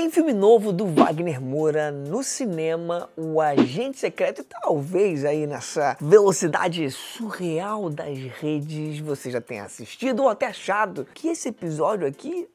Tem filme novo do Wagner Moura no cinema, O Agente Secreto, e talvez aí nessa velocidade surreal das redes você já tenha assistido ou até achado que esse episódio aqui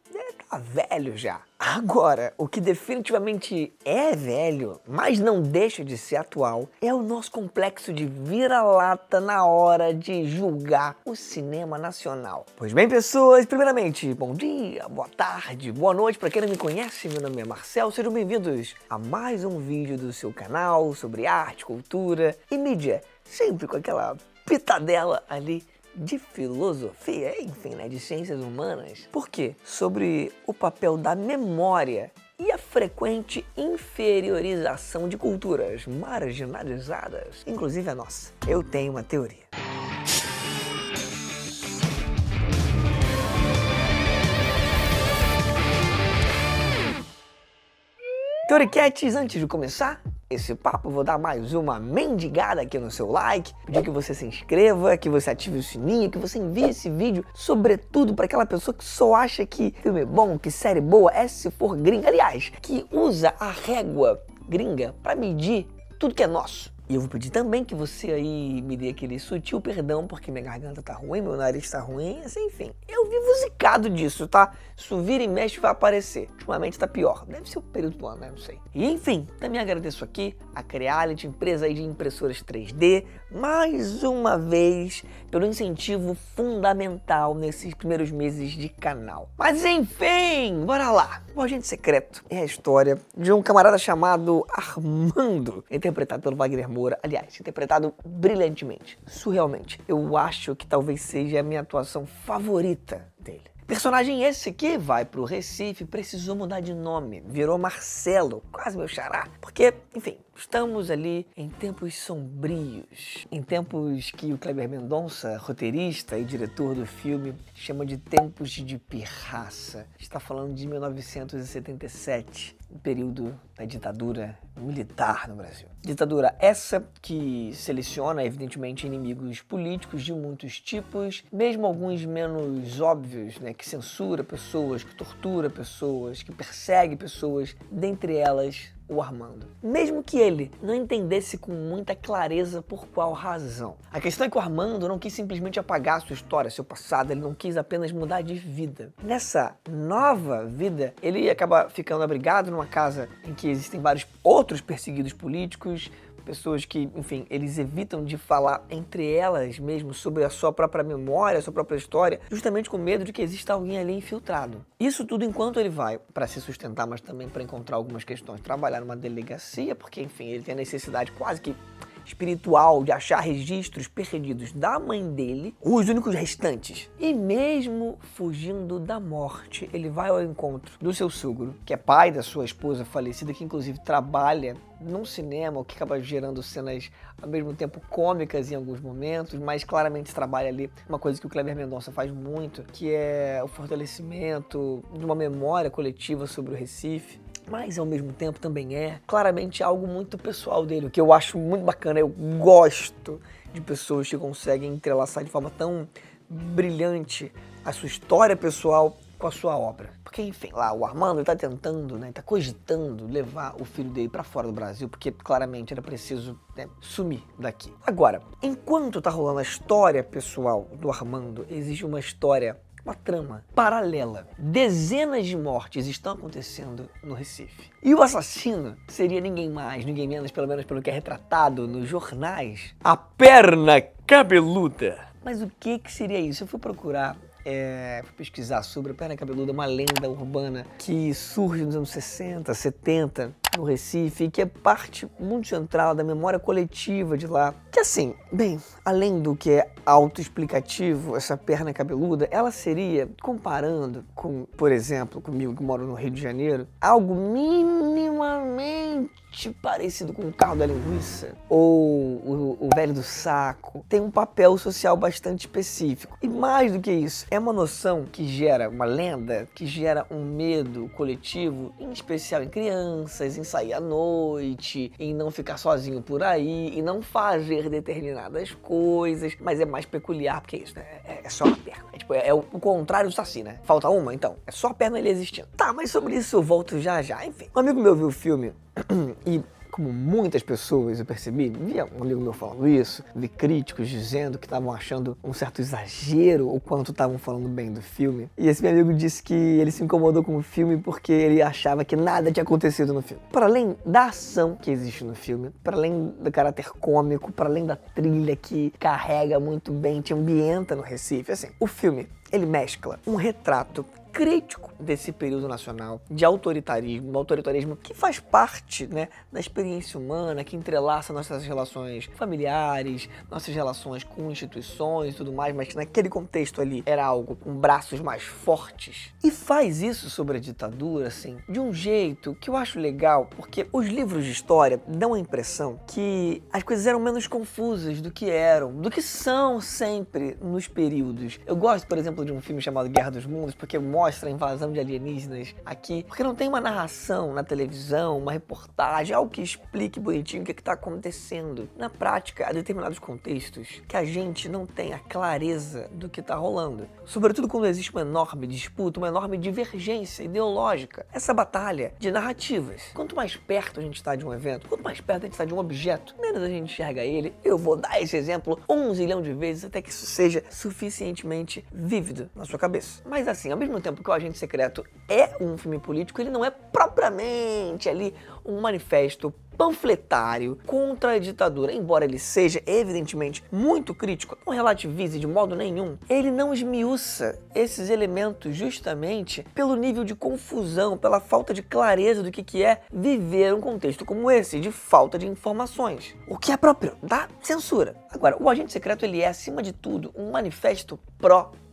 tá velho já. Agora, o que definitivamente é velho, mas não deixa de ser atual, é o nosso complexo de vira-lata na hora de julgar o cinema nacional. Pois bem, pessoas, primeiramente, bom dia, boa tarde, boa noite. Para quem não me conhece, meu nome é Marcel, sejam bem-vindos a mais um vídeo do seu canal sobre arte, cultura e mídia, sempre com aquela pitadela ali de filosofia, enfim, né, de ciências humanas. Por quê? Sobre o papel da memória e a frequente inferiorização de culturas marginalizadas, inclusive a nossa. Eu tenho uma teoria. Teoriquetes, antes de começar esse papo, vou dar mais uma mendigada aqui no seu like, pedir que você se inscreva, que você ative o sininho, que você envie esse vídeo, sobretudo para aquela pessoa que só acha que filme bom, que série boa é se for gringa, aliás, que usa a régua gringa para medir tudo que é nosso. E eu vou pedir também que você aí me dê aquele sutil perdão, porque minha garganta tá ruim, meu nariz tá ruim, assim, enfim. Eu vivo zicado disso, tá? Isso vira e mexe vai aparecer. Ultimamente tá pior. Deve ser o período do ano, né? Não sei. E enfim, também agradeço aqui a Creality, empresa aí de impressoras 3D, mais uma vez, pelo incentivo fundamental nesses primeiros meses de canal. Mas enfim, bora lá. O Agente Secreto é a história de um camarada chamado Armando, interpretado pelo Wagner Moura, aliás, interpretado brilhantemente, surrealmente. Eu acho que talvez seja a minha atuação favorita dele. Personagem esse que vai pro Recife, precisou mudar de nome, virou Marcelo, quase meu xará, porque, enfim, estamos ali em tempos sombrios, em tempos que o Kleber Mendonça, roteirista e diretor do filme, chama de tempos de pirraça. Está falando de 1977, o período da ditadura militar no Brasil. Ditadura essa que seleciona, evidentemente, inimigos políticos de muitos tipos, mesmo alguns menos óbvios, né, que censura pessoas, que tortura pessoas, que persegue pessoas, dentre elas o Armando. Mesmo que ele não entendesse com muita clareza por qual razão. A questão é que o Armando não quis simplesmente apagar a sua história, seu passado, ele não quis apenas mudar de vida. Nessa nova vida, ele acaba ficando abrigado numa casa em que existem vários outros perseguidos políticos, pessoas que, enfim, eles evitam de falar entre elas mesmo sobre a sua própria memória, a sua própria história, justamente com medo de que exista alguém ali infiltrado. Isso tudo enquanto ele vai para se sustentar, mas também para encontrar algumas questões, trabalhar numa delegacia, porque, enfim, ele tem a necessidade quase que espiritual de achar registros perdidos da mãe dele, os únicos restantes. E mesmo fugindo da morte, ele vai ao encontro do seu sogro, que é pai da sua esposa falecida, que inclusive trabalha num cinema, o que acaba gerando cenas ao mesmo tempo cômicas em alguns momentos, mas claramente trabalha ali uma coisa que o Kleber Mendonça faz muito, que é o fortalecimento de uma memória coletiva sobre o Recife. Mas ao mesmo tempo também é claramente algo muito pessoal dele, o que eu acho muito bacana. Eu gosto de pessoas que conseguem entrelaçar de forma tão brilhante a sua história pessoal com a sua obra. Porque, enfim, lá o Armando está tentando, né, está cogitando levar o filho dele para fora do Brasil, porque claramente era preciso, né, sumir daqui. Agora, enquanto tá rolando a história pessoal do Armando, existe uma história, uma trama paralela. Dezenas de mortes estão acontecendo no Recife. E o assassino seria ninguém mais, ninguém menos, pelo menos pelo que é retratado nos jornais, a perna cabeluda. Mas o que seria isso? Eu fui procurar, fui pesquisar sobre a perna cabeluda, uma lenda urbana que surge nos anos 60, 70, no Recife, e que é parte muito central da memória coletiva de lá. Que assim, bem, além do que é autoexplicativo, essa perna cabeluda, ela seria, comparando com, por exemplo, comigo que moro no Rio de Janeiro, algo minimamente parecido com o carro da linguiça ou o velho do saco. Tem um papel social bastante específico. E mais do que isso, é uma noção que gera uma lenda, que gera um medo coletivo, em especial em crianças, em sair à noite, em não ficar sozinho por aí, em não fazer determinadas coisas, mas é mais peculiar porque é isso, né? É só uma perna. Tipo, é o contrário do Saci, né? Falta uma, então. É só a perna ele existindo. Tá, mas sobre isso eu volto já já. Enfim, um amigo meu viu o filme e... como muitas pessoas eu percebi, via um amigo meu falando isso, vi críticos dizendo que estavam achando um certo exagero o quanto estavam falando bem do filme. E esse meu amigo disse que ele se incomodou com o filme porque ele achava que nada tinha acontecido no filme. Para além da ação que existe no filme, para além do caráter cômico, para além da trilha que carrega muito bem, te ambienta no Recife, assim, o filme, ele mescla um retrato crítico desse período nacional de autoritarismo, um autoritarismo que faz parte, né, da experiência humana, que entrelaça nossas relações familiares, nossas relações com instituições e tudo mais, mas que naquele contexto ali era algo com braços mais fortes. E faz isso sobre a ditadura, assim, de um jeito que eu acho legal, porque os livros de história dão a impressão que as coisas eram menos confusas do que eram, do que são sempre nos períodos. Eu gosto, por exemplo, de um filme chamado Guerra dos Mundos, porque mostra a invasão de alienígenas aqui, porque não tem uma narração na televisão, uma reportagem, algo que explique bonitinho o que está acontecendo. Na prática, há determinados contextos que a gente não tem a clareza do que está rolando. Sobretudo quando existe uma enorme disputa, uma enorme divergência ideológica. Essa batalha de narrativas. Quanto mais perto a gente está de um evento, quanto mais perto a gente está de um objeto, menos a gente enxerga ele. Eu vou dar esse exemplo 1 zilhão de vezes até que isso seja suficientemente vívido na sua cabeça. Mas assim, ao mesmo tempo que o Agente Secreto é um filme político, ele não é propriamente ali um manifesto panfletário contra a ditadura. Embora ele seja, evidentemente, muito crítico, não relativize de modo nenhum, ele não esmiuça esses elementos justamente pelo nível de confusão, pela falta de clareza do que é viver um contexto como esse, de falta de informações. O que é próprio da censura. Agora, o Agente Secreto, ele é, acima de tudo, um manifesto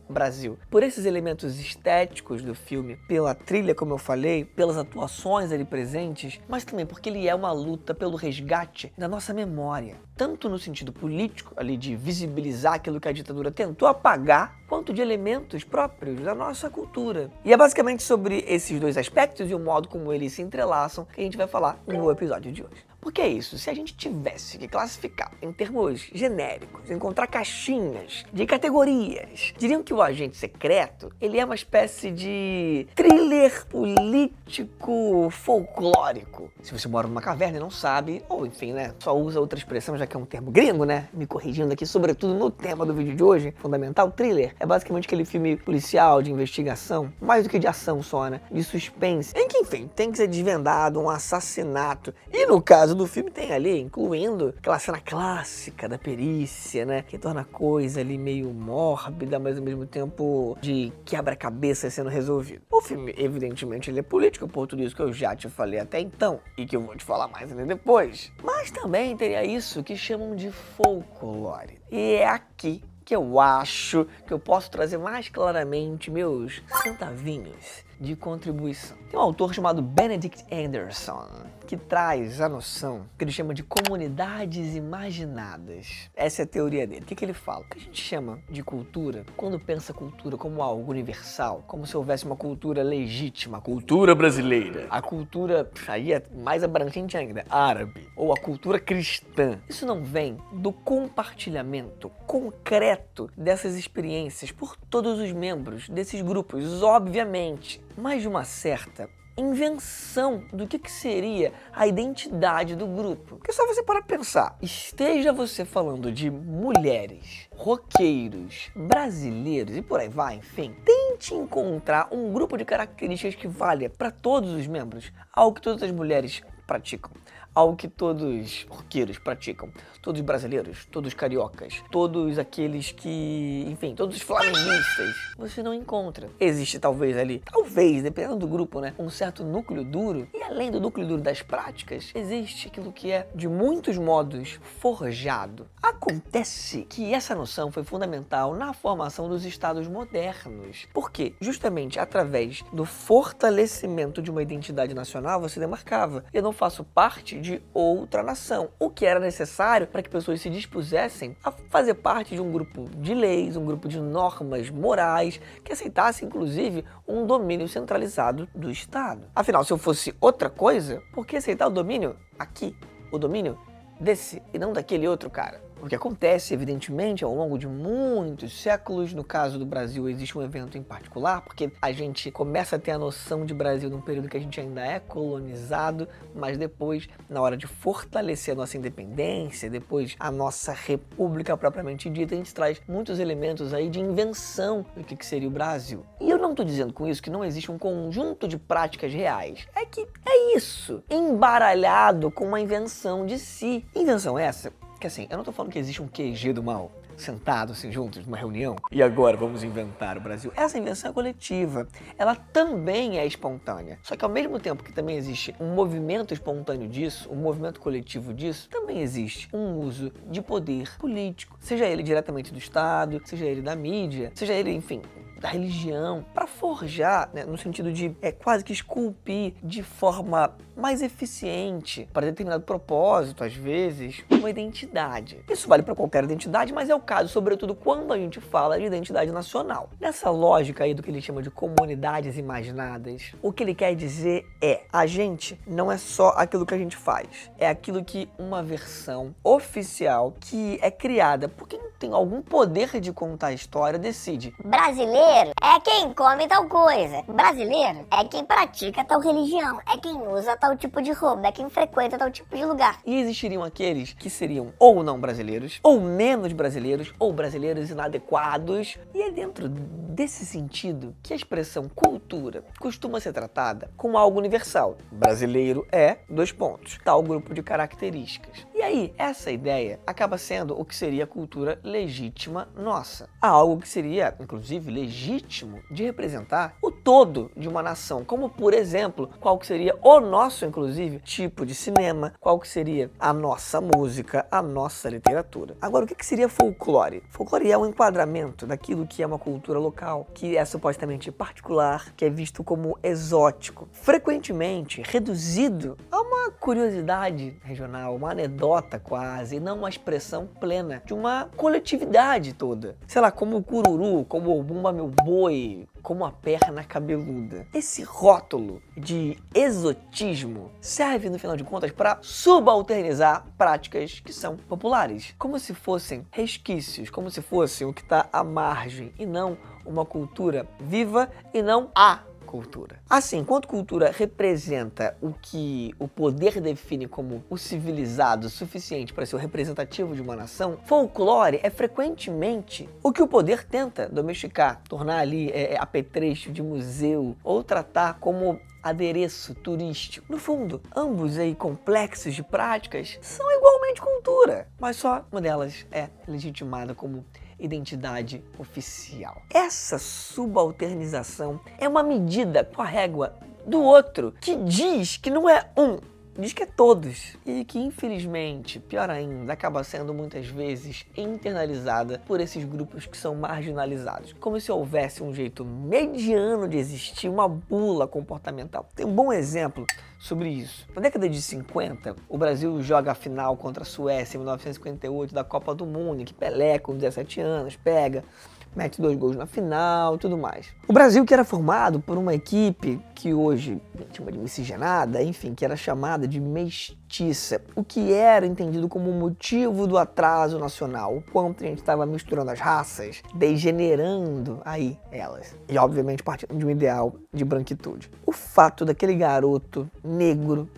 Brasil. Por esses elementos estéticos do filme, pela trilha, como eu falei, pelas atuações ali presentes, mas também porque ele é uma luta pelo resgate da nossa memória. Tanto no sentido político, ali de visibilizar aquilo que a ditadura tentou apagar, quanto de elementos próprios da nossa cultura. E é basicamente sobre esses dois aspectos e o modo como eles se entrelaçam que a gente vai falar no episódio de hoje. Porque é isso, se a gente tivesse que classificar em termos genéricos, encontrar caixinhas de categorias, diriam que o Agente Secreto, ele é uma espécie de thriller político folclórico. Se você mora numa caverna e não sabe, ou enfim, né, só usa outra expressão, já que é um termo gringo, né, me corrigindo aqui, sobretudo no tema do vídeo de hoje, fundamental, thriller, é basicamente aquele filme policial, de investigação, mais do que de ação só, né, de suspense, em que, enfim, tem que ser desvendado um assassinato, e no caso do filme tem ali, incluindo aquela cena clássica da perícia, né, que torna a coisa ali meio mórbida, mas ao mesmo tempo de quebra-cabeça sendo resolvido. O filme, evidentemente, ele é político, por tudo isso que eu já te falei até então, e que eu vou te falar mais ainda depois, mas também teria isso que chamam de folclore. E é aqui que eu acho que eu posso trazer mais claramente meus centavinhos de contribuição. Tem um autor chamado Benedict Anderson, que traz a noção que ele chama de comunidades imaginadas. Essa é a teoria dele. O que ele fala? O que a gente chama de cultura, quando pensa cultura como algo universal, como se houvesse uma cultura legítima, a cultura brasileira, a cultura, aí é mais abrangente ainda, árabe, ou a cultura cristã. Isso não vem do compartilhamento concreto dessas experiências por todos os membros desses grupos, obviamente, mas de uma certa invenção do que seria a identidade do grupo. Porque só você para pensar, esteja você falando de mulheres, roqueiros, brasileiros e por aí vai, enfim, tente encontrar um grupo de características que valha para todos os membros, algo que todas as mulheres praticam, algo que todos roqueiros praticam, todos brasileiros, todos cariocas, todos aqueles que, enfim, todos os flamenguistas, você não encontra. Existe talvez ali, dependendo do grupo, né, um certo núcleo duro, e além do núcleo duro das práticas, existe aquilo que é, de muitos modos, forjado. Acontece que essa noção foi fundamental na formação dos estados modernos, porque justamente através do fortalecimento de uma identidade nacional você demarcava: eu não faço parte de outra nação, o que era necessário para que pessoas se dispusessem a fazer parte de um grupo de leis, um grupo de normas morais, que aceitasse inclusive um domínio centralizado do Estado. Afinal, se eu fosse outra coisa, por que aceitar o domínio aqui, o domínio desse e não daquele outro cara? O que acontece, evidentemente, ao longo de muitos séculos, no caso do Brasil existe um evento em particular, porque a gente começa a ter a noção de Brasil num período que a gente ainda é colonizado, mas depois, na hora de fortalecer a nossa independência, depois a nossa república propriamente dita, a gente traz muitos elementos aí de invenção do que seria o Brasil. E eu não estou dizendo com isso que não existe um conjunto de práticas reais. É que é isso, embaralhado com uma invenção de si. Invenção essa que, assim, eu não tô falando que existe um QG do mal, sentado assim juntos numa reunião, e agora vamos inventar o Brasil. Essa invenção é coletiva, ela também é espontânea. Só que ao mesmo tempo que também existe um movimento espontâneo disso, um movimento coletivo disso, também existe um uso de poder político, seja ele diretamente do Estado, seja ele da mídia, seja ele, enfim, da religião, para forjar, né, no sentido de quase que esculpir de forma mais eficiente para determinado propósito, às vezes, uma identidade. Isso vale para qualquer identidade, mas é o caso, sobretudo, quando a gente fala de identidade nacional. Nessa lógica aí do que ele chama de comunidades imaginadas, o que ele quer dizer é: a gente não é só aquilo que a gente faz, é aquilo que uma versão oficial que é criada por quem tem algum poder de contar a história decide. Brasileiro é quem come tal coisa. Brasileiro é quem pratica tal religião. É quem usa tal tipo de roupa. É quem frequenta tal tipo de lugar. E existiriam aqueles que seriam ou não brasileiros, ou menos brasileiros, ou brasileiros inadequados. E é dentro desse sentido que a expressão cultura costuma ser tratada como algo universal. Brasileiro é, tal grupo de características. E aí, essa ideia acaba sendo o que seria a cultura legítima nossa. Algo que seria, inclusive, legítimo de representar o todo de uma nação, como, por exemplo, qual que seria o nosso, inclusive, tipo de cinema, qual que seria a nossa música, a nossa literatura. Agora, o que seria folclore? Folclore é um enquadramento daquilo que é uma cultura local, que é supostamente particular, que é visto como exótico, frequentemente reduzido a uma curiosidade regional, uma anedota quase, e não uma expressão plena de uma coletividade toda. Sei lá, como o cururu, como o bumba meu boi, como a perna cabeluda. Esse rótulo de exotismo serve, no final de contas, para subalternizar práticas que são populares, como se fossem resquícios, como se fosse o que está à margem e não uma cultura viva e não a cultura. Assim, enquanto cultura representa o que o poder define como o civilizado suficiente para ser o representativo de uma nação, folclore é frequentemente o que o poder tenta domesticar, tornar ali apetrecho de museu ou tratar como adereço turístico. No fundo, ambos aí complexos de práticas são igualmente cultura, mas só uma delas é legitimada como identidade oficial. Essa subalternização é uma medida com a régua do outro, que diz que não é um, diz que é todos. E que, infelizmente, pior ainda, acaba sendo muitas vezes internalizada por esses grupos que são marginalizados. Como se houvesse um jeito mediano de existir, uma bula comportamental. Tem um bom exemplo sobre isso. Na década de 50, o Brasil joga a final contra a Suécia em 1958 da Copa do Mundo, em que Pelé, com 17 anos, mete 2 gols na final e tudo mais. O Brasil, que era formado por uma equipe que hoje chama de miscigenada, enfim, que era chamada de mestiça, o que era entendido como motivo do atraso nacional, o quanto a gente estava misturando as raças, degenerando aí elas. E, obviamente, partindo de um ideal de branquitude. O fato daquele garoto negro,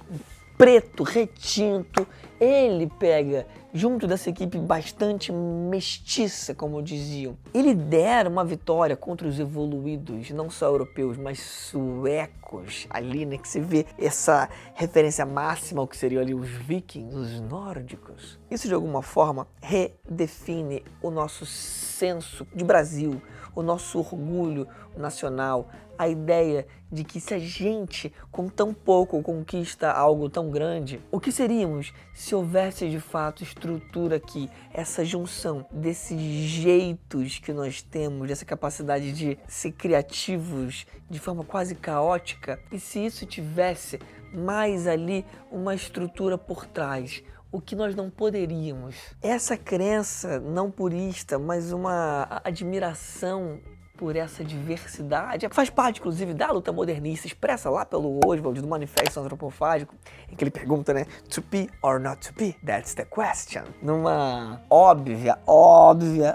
preto, retinto, ele pega, junto dessa equipe bastante mestiça, como diziam, ele lidera uma vitória contra os evoluídos, não só europeus, mas suecos, ali, né, que se vê essa referência máxima ao que seriam ali os vikings, os nórdicos. Isso, de alguma forma, redefine o nosso senso de Brasil, o nosso orgulho nacional, a ideia de que se a gente, com tão pouco, conquista algo tão grande, o que seríamos se houvesse de fato estrutura aqui, essa junção desses jeitos que nós temos, dessa capacidade de ser criativos de forma quase caótica, e se isso tivesse mais ali uma estrutura por trás, o que nós não poderíamos. Essa crença não purista, mas uma admiração por essa diversidade. Faz parte, inclusive, da luta modernista expressa lá pelo Oswald, do Manifesto Antropofágico, em que ele pergunta, né, to be or not to be, that's the question. Numa óbvia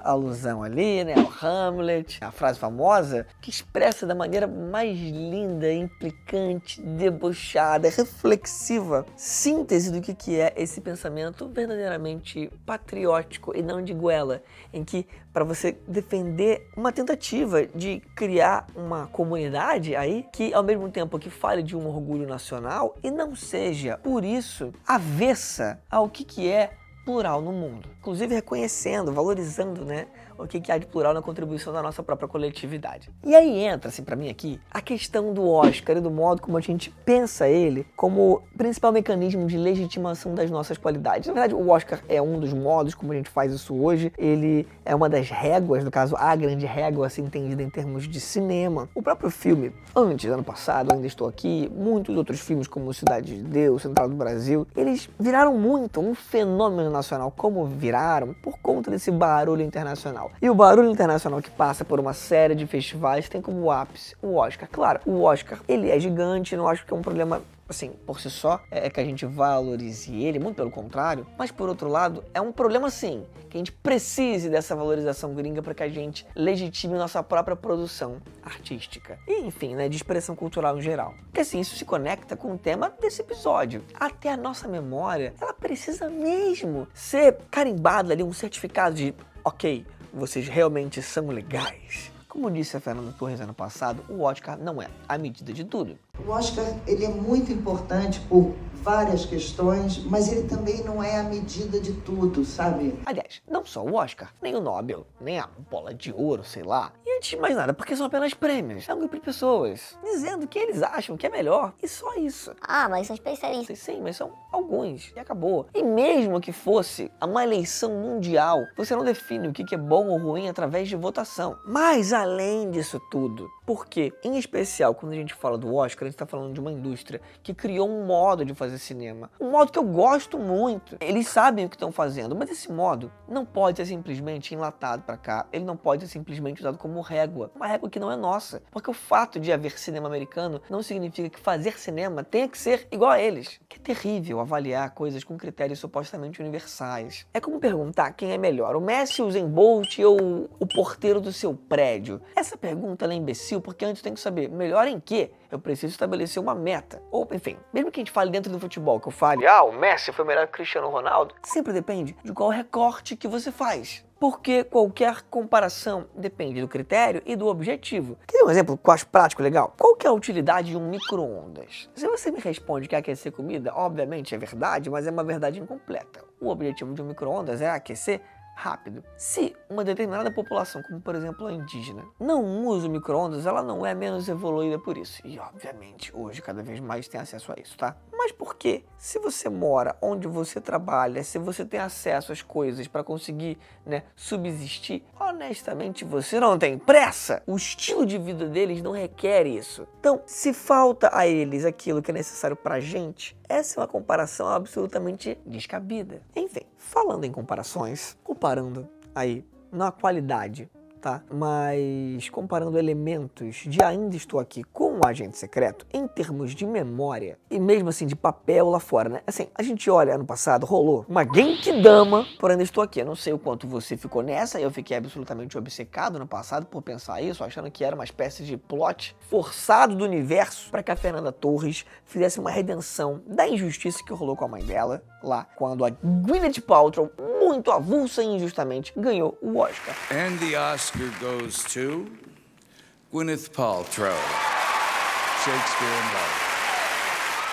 alusão ali, né, ao Hamlet, a frase famosa, que expressa da maneira mais linda, implicante, debochada, reflexiva, síntese do que é esse pensamento verdadeiramente patriótico e não de goela, em que, para você defender uma tentativa de criar uma comunidade aí que, ao mesmo tempo que fale de um orgulho nacional e não seja, por isso, avessa ao que é plural no mundo. Inclusive reconhecendo, valorizando, né, o que há de plural na contribuição da nossa própria coletividade. E aí entra, assim, pra mim aqui, a questão do Oscar e do modo como a gente pensa ele como principal mecanismo de legitimação das nossas qualidades. Na verdade, o Oscar é um dos modos como a gente faz isso hoje. Ele é uma das réguas, no caso, a grande régua, assim, entendida em termos de cinema. O próprio filme, ano passado, Ainda Estou Aqui, muitos outros filmes como Cidade de Deus, Central do Brasil, eles viraram muito um fenômeno nacional, como viraram por conta desse barulho internacional. E o barulho internacional que passa por uma série de festivais tem como ápice o Oscar. Claro, o Oscar, ele é gigante, não acho que é um problema, assim, por si só, é que a gente valorize ele, muito pelo contrário, mas por outro lado, é um problema, sim, que a gente precise dessa valorização gringa para que a gente legitime nossa própria produção artística. E, enfim, né, de expressão cultural em geral. Porque, assim, isso se conecta com o tema desse episódio. Até a nossa memória, ela precisa mesmo ser carimbada ali, um certificado de, ok, vocês realmente são legais. Como disse a Fernanda Torres ano passado, o Oscar não é a medida de tudo. O Oscar, ele é muito importante por várias questões, mas ele também não é a medida de tudo, sabe? Aliás, não só o Oscar, nem o Nobel, nem a bola de ouro, sei lá. E antes de mais nada, porque são apenas prêmios. É um grupo de pessoas dizendo que eles acham que é melhor. E só isso. Ah, mas são especialistas. Sim, mas são alguns. E acabou. E mesmo que fosse uma eleição mundial, você não define o que é bom ou ruim através de votação. Mas além disso tudo, porque, em especial, quando a gente fala do Oscar, a gente está falando de uma indústria que criou um modo de fazer cinema. Um modo que eu gosto muito. Eles sabem o que estão fazendo, mas esse modo não pode ser simplesmente enlatado para cá. Ele não pode ser simplesmente usado como régua. Uma régua que não é nossa. Porque o fato de haver cinema americano não significa que fazer cinema tenha que ser igual a eles. Que é terrível avaliar coisas com critérios supostamente universais. É como perguntar quem é melhor, o Messi, o Usain Bolt ou o porteiro do seu prédio. Essa pergunta é imbecil porque antes tem que saber melhor em quê. Eu preciso estabelecer uma meta. Ou, enfim, mesmo que a gente fale dentro do futebol, que eu fale, o Messi foi melhor que o Cristiano Ronaldo, sempre depende de qual recorte que você faz. Porque qualquer comparação depende do critério e do objetivo. Quer ver um exemplo que eu acho prático legal? Qual que é a utilidade de um micro-ondas? Se você me responde que é aquecer comida, obviamente é verdade, mas é uma verdade incompleta. O objetivo de um micro-ondas é aquecer rápido. Se uma determinada população, como por exemplo a indígena, não usa o micro-ondas, ela não é menos evoluída por isso. E obviamente hoje cada vez mais tem acesso a isso, tá? Mas por quê? Se você mora onde você trabalha, se você tem acesso às coisas para conseguir, né, subsistir, honestamente você não tem pressa. O estilo de vida deles não requer isso. Então, se falta a eles aquilo que é necessário pra gente, essa é uma comparação absolutamente descabida. Enfim, falando em comparações, comparando aí na qualidade, tá? Mas comparando elementos de Ainda Estou Aqui com o Agente Secreto, em termos de memória, e mesmo assim de papel lá fora, né? Assim, a gente olha, ano passado rolou uma Genkidama por Ainda Estou Aqui. Eu não sei o quanto você ficou nessa, eu fiquei absolutamente obcecado no passado por pensar isso, achando que era uma espécie de plot forçado do universo para que a Fernanda Torres fizesse uma redenção da injustiça que rolou com a mãe dela, lá, quando a Gwyneth Paltrow, muito avulsa e injustamente, ganhou o Oscar. And the Oscar goes to Gwyneth Paltrow, Shakespeare in Love.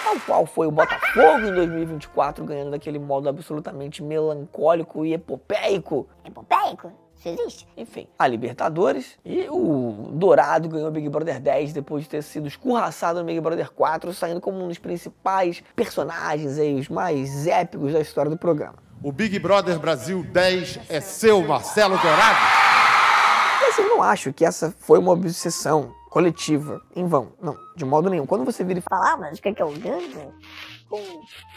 Tal qual foi o Botafogo em 2024, ganhando daquele modo absolutamente melancólico e epopeico. Epopeico? Isso existe? Enfim, a Libertadores, e o Dourado ganhou o Big Brother 10 depois de ter sido escorraçado no Big Brother 4, saindo como um dos principais personagens aí, os mais épicos da história do programa. O Big Brother Brasil 10 é seu, Marcelo Dourado? Mas eu não acho que essa foi uma obsessão coletiva, em vão. Não, de modo nenhum. Quando você vira e Falar, mas o que é o ganho? com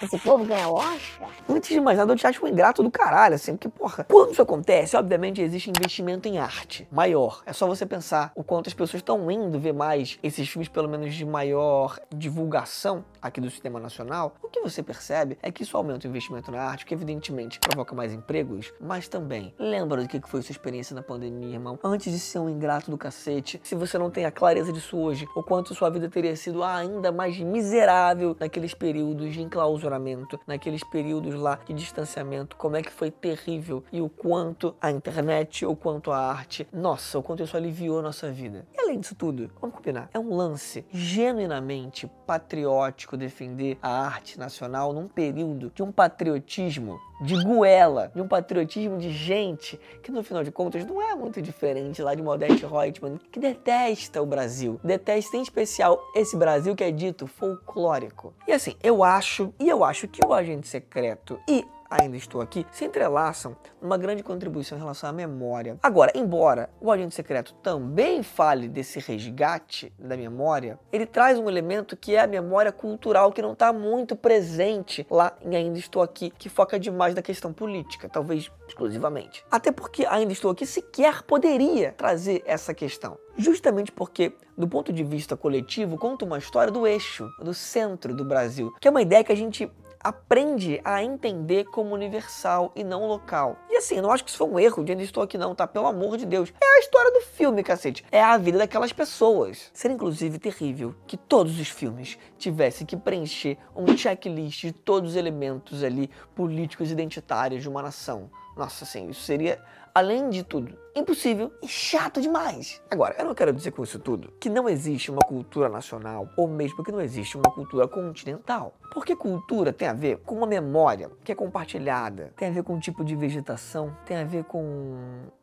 esse povo ganhar o Oscar? Antes de mais nada, eu te acho um ingrato do caralho, assim, porque, porra, quando isso acontece, obviamente existe investimento em arte maior. É só você pensar o quanto as pessoas estão indo ver mais esses filmes, pelo menos de maior divulgação aqui do cinema nacional. O que você percebe é que isso aumenta o investimento na arte, que evidentemente provoca mais empregos, mas também lembra do que foi sua experiência na pandemia, irmão. Antes de ser um ingrato do cacete, se você não tem a clareza disso hoje, o quanto sua vida teria sido ainda mais miserável naqueles períodos de enclausuramento, naqueles períodos lá de distanciamento, como é que foi terrível, e o quanto a internet, o quanto a arte, nossa, o quanto isso aliviou a nossa vida. E além disso tudo, vamos combinar, é um lance genuinamente patriótico defender a arte nacional num período de um patriotismo de goela, de um patriotismo de gente que, no final de contas, não é muito diferente lá de Modeste Reutemann, que detesta o Brasil. Detesta, em especial, esse Brasil que é dito folclórico. E assim, eu acho que o Agente Secreto e Ainda Estou Aqui se entrelaçam numa grande contribuição em relação à memória. Agora, embora o Agente Secreto também fale desse resgate da memória, ele traz um elemento que é a memória cultural, que não está muito presente lá em Ainda Estou Aqui, que foca demais na questão política, talvez exclusivamente. Até porque Ainda Estou Aqui sequer poderia trazer essa questão. Justamente porque, do ponto de vista coletivo, conta uma história do eixo, do centro do Brasil, que é uma ideia que a gente aprende a entender como universal e não local. E assim, eu não acho que isso foi um erro de Ainda Estou Aqui não, tá? Pelo amor de Deus. É a história do filme, cacete. É a vida daquelas pessoas. Seria inclusive terrível que todos os filmes tivessem que preencher um checklist de todos os elementos ali políticos e identitários de uma nação. Nossa, assim, isso seria, além de tudo, impossível e chato demais. Agora, eu não quero dizer com isso tudo que não existe uma cultura nacional, ou mesmo que não existe uma cultura continental. Porque cultura tem a ver com uma memória que é compartilhada, tem a ver com um tipo de vegetação, tem a ver com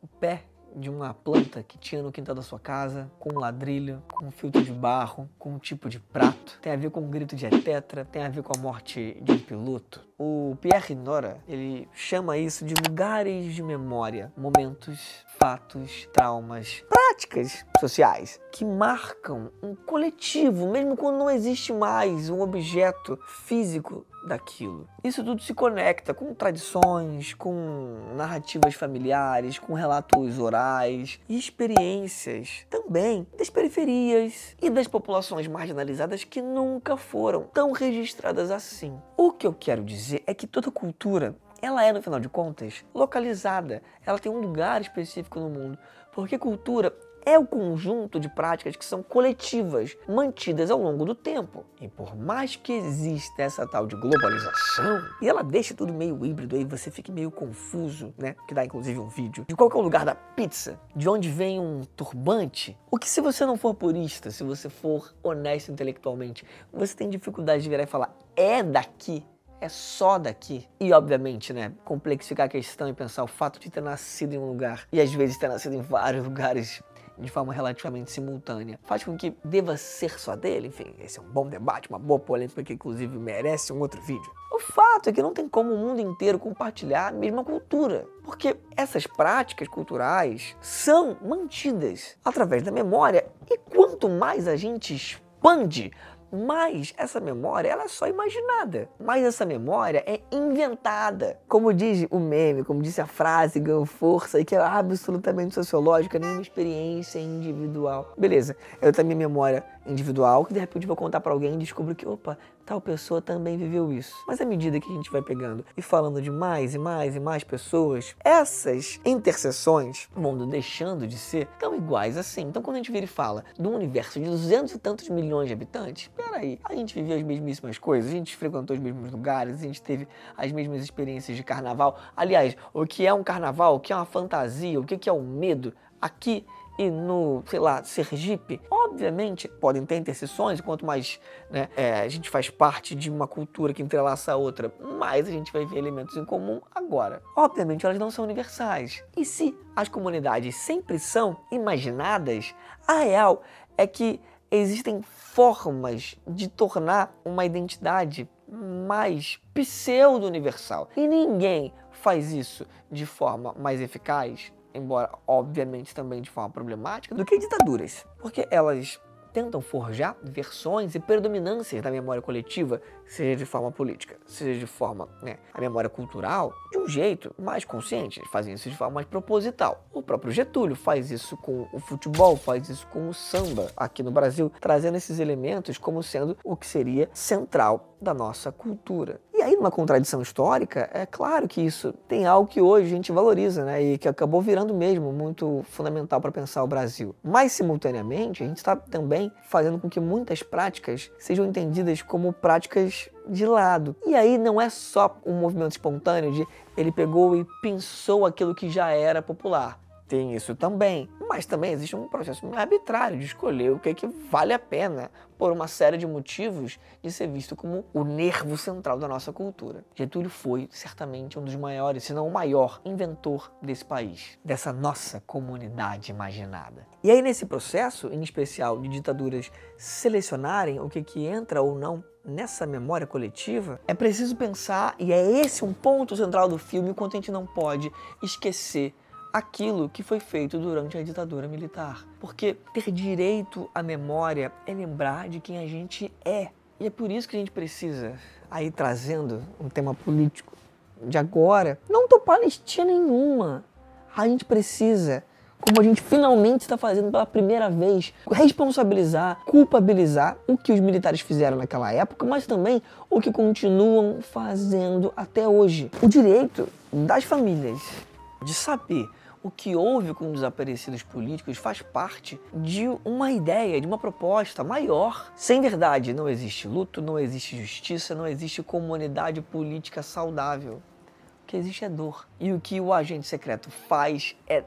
o pé de uma planta que tinha no quintal da sua casa, com um ladrilho, com um filtro de barro, com um tipo de prato, tem a ver com um grito de etetra, tem a ver com a morte de um piloto. O Pierre Nora, ele chama isso de lugares de memória, momentos, fatos, traumas, práticas sociais que marcam um coletivo, mesmo quando não existe mais um objeto físico daquilo. Isso tudo se conecta com tradições, com narrativas familiares, com relatos orais e experiências também das periferias e das populações marginalizadas que nunca foram tão registradas assim. O que eu quero dizer é que toda cultura, ela é, no final de contas, localizada. Ela tem um lugar específico no mundo, porque cultura é o conjunto de práticas que são coletivas, mantidas ao longo do tempo. E por mais que exista essa tal de globalização, e ela deixa tudo meio híbrido, aí você fica meio confuso, né? Que dá inclusive um vídeo de qual que é o lugar da pizza, de onde vem um turbante. O que, se você não for purista, se você for honesto intelectualmente, você tem dificuldade de virar e falar, é daqui. É só daqui. E, obviamente, né, complexificar a questão e pensar o fato de ter nascido em um lugar e, às vezes, ter nascido em vários lugares de forma relativamente simultânea, faz com que deva ser só dele. Enfim, esse é um bom debate, uma boa polêmica que, inclusive, merece um outro vídeo. O fato é que não tem como o mundo inteiro compartilhar a mesma cultura, porque essas práticas culturais são mantidas através da memória, e quanto mais a gente expande, mas essa memória, ela é só imaginada. Mas essa memória é inventada. Como diz o meme, como disse a frase, ganhou força, e que é absolutamente sociológica, nenhuma experiência individual. Beleza, eu tenho a minha memória individual, que de repente vou contar pra alguém e descubro que, opa, tal pessoa também viveu isso. Mas à medida que a gente vai pegando e falando de mais e mais e mais pessoas, essas interseções vão deixando de ser tão iguais assim. Então quando a gente vira e fala de um universo de 200 e tantos milhões de habitantes, peraí, a gente viveu as mesmíssimas coisas, a gente frequentou os mesmos lugares, a gente teve as mesmas experiências de carnaval. Aliás, o que é um carnaval, o que é uma fantasia, o que é o medo aqui e no, sei lá, Sergipe, obviamente podem ter interseções, quanto mais, né, a gente faz parte de uma cultura que entrelaça a outra, mais a gente vai ver elementos em comum. Agora, obviamente elas não são universais. E se as comunidades sempre são imaginadas, a real é que existem formas de tornar uma identidade mais pseudo-universal. E ninguém faz isso de forma mais eficaz, embora obviamente também de forma problemática, do que ditaduras. Porque elas tentam forjar versões e predominâncias da memória coletiva, seja de forma política, seja de forma, a memória cultural, de um jeito mais consciente. Eles fazem isso de forma mais proposital. O próprio Getúlio faz isso com o futebol, faz isso com o samba aqui no Brasil, trazendo esses elementos como sendo o que seria central da nossa cultura. E aí, numa contradição histórica, é claro que isso tem algo que hoje a gente valoriza, né? E que acabou virando mesmo muito fundamental para pensar o Brasil. Mas, simultaneamente, a gente está também fazendo com que muitas práticas sejam entendidas como práticas de lado. E aí não é só um movimento espontâneo de ele pegou e pensou aquilo que já era popular. Tem isso também, mas também existe um processo arbitrário de escolher o que é que vale a pena, por uma série de motivos, de ser visto como o nervo central da nossa cultura. Getúlio foi, certamente, um dos maiores, se não o maior, inventor desse país, dessa nossa comunidade imaginada. E aí, nesse processo, em especial de ditaduras selecionarem o que entra ou não nessa memória coletiva, é preciso pensar, e é esse um ponto central do filme, o quanto a gente não pode esquecer aquilo que foi feito durante a ditadura militar. Porque ter direito à memória é lembrar de quem a gente é. E é por isso que a gente precisa, aí trazendo um tema político de agora, não topar listinha nenhuma. A gente precisa, como a gente finalmente está fazendo pela primeira vez, responsabilizar, culpabilizar o que os militares fizeram naquela época, mas também o que continuam fazendo até hoje. O direito das famílias de saber o que houve com os desaparecidos políticos faz parte de uma ideia, de uma proposta maior. Sem verdade não existe luto, não existe justiça, não existe comunidade política saudável. O que existe é dor. E o que o agente secreto faz é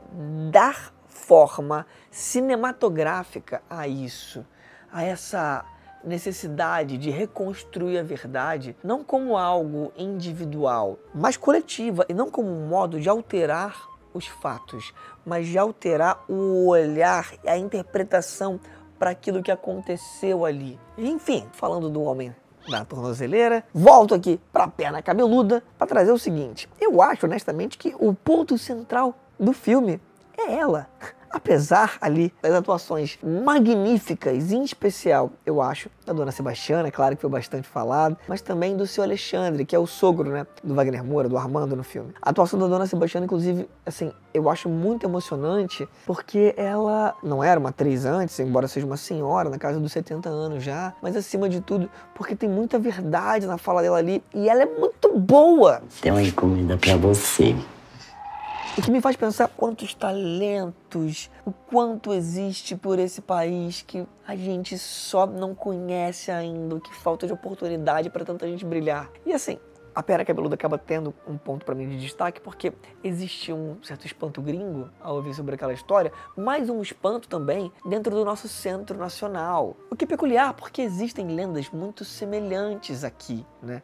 dar forma cinematográfica a isso, a essa necessidade de reconstruir a verdade, não como algo individual, mas coletiva, e não como um modo de alterar os fatos, mas de alterar o olhar e a interpretação para aquilo que aconteceu ali. Enfim, falando do homem da tornozeleira, volto aqui para a perna cabeluda para trazer o seguinte. Eu acho, honestamente, que o ponto central do filme é ela. Apesar ali das atuações magníficas, em especial, eu acho, da Dona Sebastiana, claro que foi bastante falado, mas também do seu Alexandre, que é o sogro, né, do Wagner Moura, do Armando no filme. A atuação da Dona Sebastiana, inclusive, assim, eu acho muito emocionante, porque ela não era uma atriz antes, embora seja uma senhora, na casa dos 70 anos já, mas acima de tudo, porque tem muita verdade na fala dela ali, e ela é muito boa. Tem uma encomenda pra você. O que me faz pensar quantos talentos, o quanto existe por esse país que a gente só não conhece ainda, o que falta de oportunidade para tanta gente brilhar. E assim, a Perna Cabeluda acaba tendo um ponto para mim de destaque porque existe um certo espanto gringo ao ouvir sobre aquela história, mas um espanto também dentro do nosso centro nacional. O que é peculiar porque existem lendas muito semelhantes aqui, né?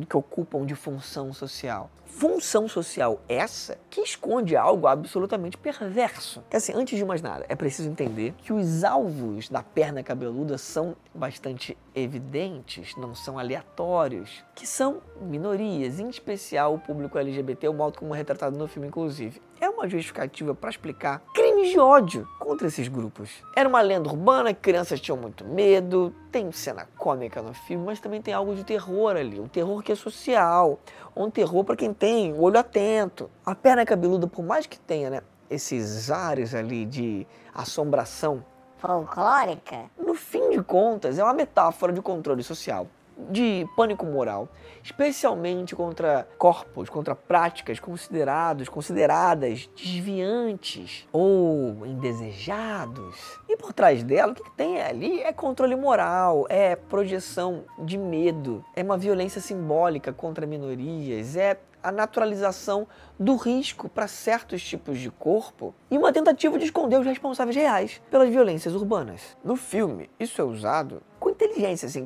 Que ocupam de função social. Função social essa que esconde algo absolutamente perverso. Assim, antes de mais nada, é preciso entender que os alvos da Perna Cabeluda são bastante evidentes, não são aleatórios, que são minorias, em especial o público LGBT, o modo como é retratado no filme, inclusive. É uma justificativa para explicar crimes de ódio contra esses grupos. Era uma lenda urbana, crianças tinham muito medo, tem cena cômica no filme, mas também tem algo de terror ali, um terror que é social, um terror para quem tem o olho atento. A Perna Cabeluda, por mais que tenha, né, esses ares ali de assombração folclórica, no fim de contas é uma metáfora de controle social, de pânico moral, especialmente contra corpos, contra práticas consideradas desviantes ou indesejados. E por trás dela, o que tem ali é controle moral, é projeção de medo, é uma violência simbólica contra minorias, é a naturalização do risco para certos tipos de corpo e uma tentativa de esconder os responsáveis reais pelas violências urbanas. No filme, isso é usado com inteligência, assim,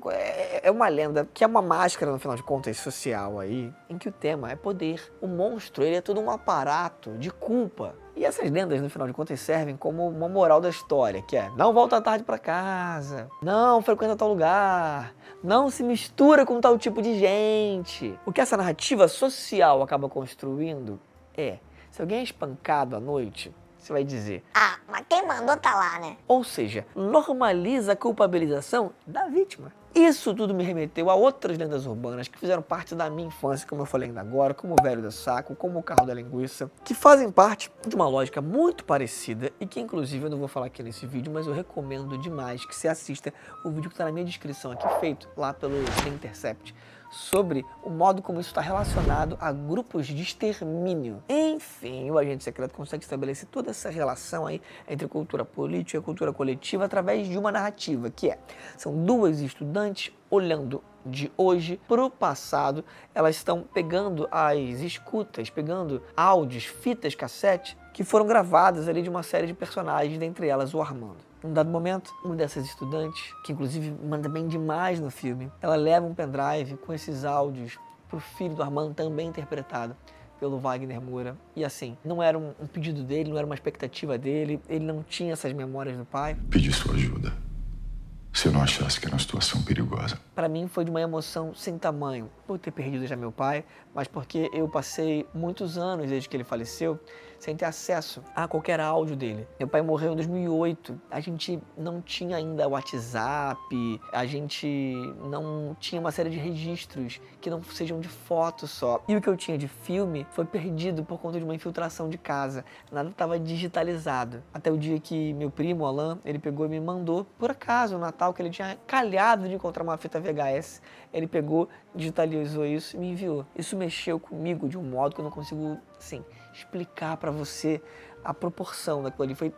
é uma lenda que é uma máscara, no final de contas, social aí, em que o tema é poder. O monstro, ele é todo um aparato de culpa. E essas lendas, no final de contas, servem como uma moral da história, que é: não volta tarde para casa, não frequenta tal lugar, não se mistura com tal tipo de gente. O que essa narrativa social acaba construindo é: se alguém é espancado à noite, você vai dizer. Ah, mas quem mandou tá lá, né? Ou seja, normaliza a culpabilização da vítima. Isso tudo me remeteu a outras lendas urbanas que fizeram parte da minha infância, como eu falei ainda agora, como o Velho da Saco, como o Carro da Linguiça, que fazem parte de uma lógica muito parecida e que inclusive eu não vou falar aqui nesse vídeo, mas eu recomendo demais que você assista o vídeo que está na minha descrição aqui, feito lá pelo The Intercept, sobre o modo como isso está relacionado a grupos de extermínio. Enfim, o agente secreto consegue estabelecer toda essa relação aí entre cultura política e cultura coletiva através de uma narrativa, que são duas estudantes olhando de hoje para o passado, elas estão pegando as escutas, pegando áudios, fitas cassete, que foram gravadas ali de uma série de personagens, dentre elas o Armando. Num dado momento, uma dessas estudantes, que inclusive manda bem demais no filme, ela leva um pendrive com esses áudios pro filho do Armando, também interpretado pelo Wagner Moura. E assim, não era um pedido dele, não era uma expectativa dele, ele não tinha essas memórias do pai. Pedi sua ajuda, se eu não achasse que era uma situação perigosa. Para mim foi de uma emoção sem tamanho, por ter perdido já meu pai, mas porque eu passei muitos anos desde que ele faleceu sem ter acesso a qualquer áudio dele. Meu pai morreu em 2008, a gente não tinha ainda WhatsApp, a gente não tinha uma série de registros que não sejam de foto só. E o que eu tinha de filme foi perdido por conta de uma infiltração de casa, nada estava digitalizado. Até o dia que meu primo, Alan, ele pegou e me mandou, por acaso, no Natal, que ele tinha calhado de encontrar uma fita VHS, ele pegou, digitalizou isso e me enviou. Isso mexeu comigo de um modo que eu não consigo, assim, explicar para você a proporção daquilo ali. Foi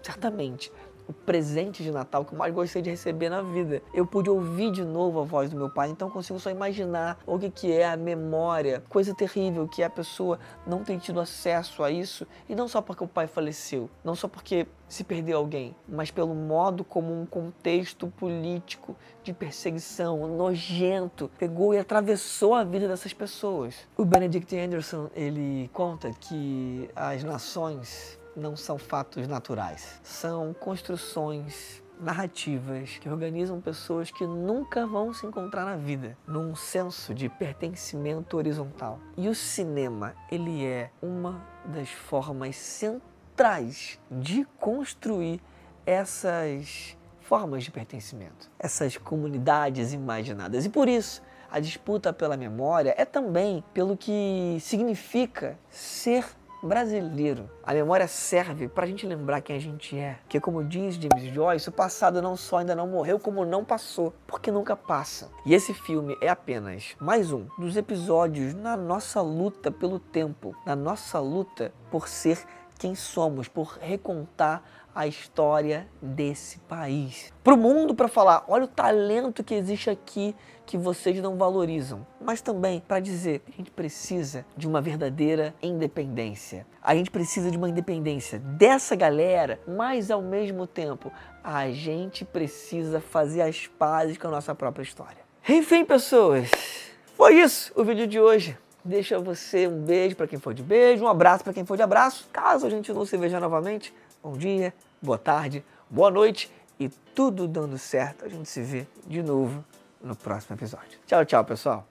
certamente o presente de Natal que eu mais gostei de receber na vida. Eu pude ouvir de novo a voz do meu pai, então consigo só imaginar o que é a memória. Coisa terrível que a pessoa não tem tido acesso a isso, e não só porque o pai faleceu, não só porque se perdeu alguém, mas pelo modo como um contexto político de perseguição nojento pegou e atravessou a vida dessas pessoas. O Benedict Anderson, ele conta que as nações não são fatos naturais, são construções narrativas que organizam pessoas que nunca vão se encontrar na vida, num senso de pertencimento horizontal. E o cinema, ele é uma das formas centrais de construir essas formas de pertencimento, essas comunidades imaginadas. E por isso, a disputa pela memória é também pelo que significa ser brasileiro. A memória serve para a gente lembrar quem a gente é. Porque, como diz James Joyce, o passado não só ainda não morreu, como não passou. Porque nunca passa. E esse filme é apenas mais um dos episódios na nossa luta pelo tempo, na nossa luta por ser quem somos, por recontar a história desse país. Para o mundo, para falar, olha o talento que existe aqui, que vocês não valorizam. Mas também para dizer que a gente precisa de uma verdadeira independência. A gente precisa de uma independência dessa galera, mas ao mesmo tempo, a gente precisa fazer as pazes com a nossa própria história. Enfim, pessoas, foi isso o vídeo de hoje. Deixa você um beijo para quem for de beijo, um abraço para quem for de abraço. Caso a gente não se veja novamente, bom dia, boa tarde, boa noite e tudo dando certo. A gente se vê de novo no próximo episódio. Tchau, tchau, pessoal.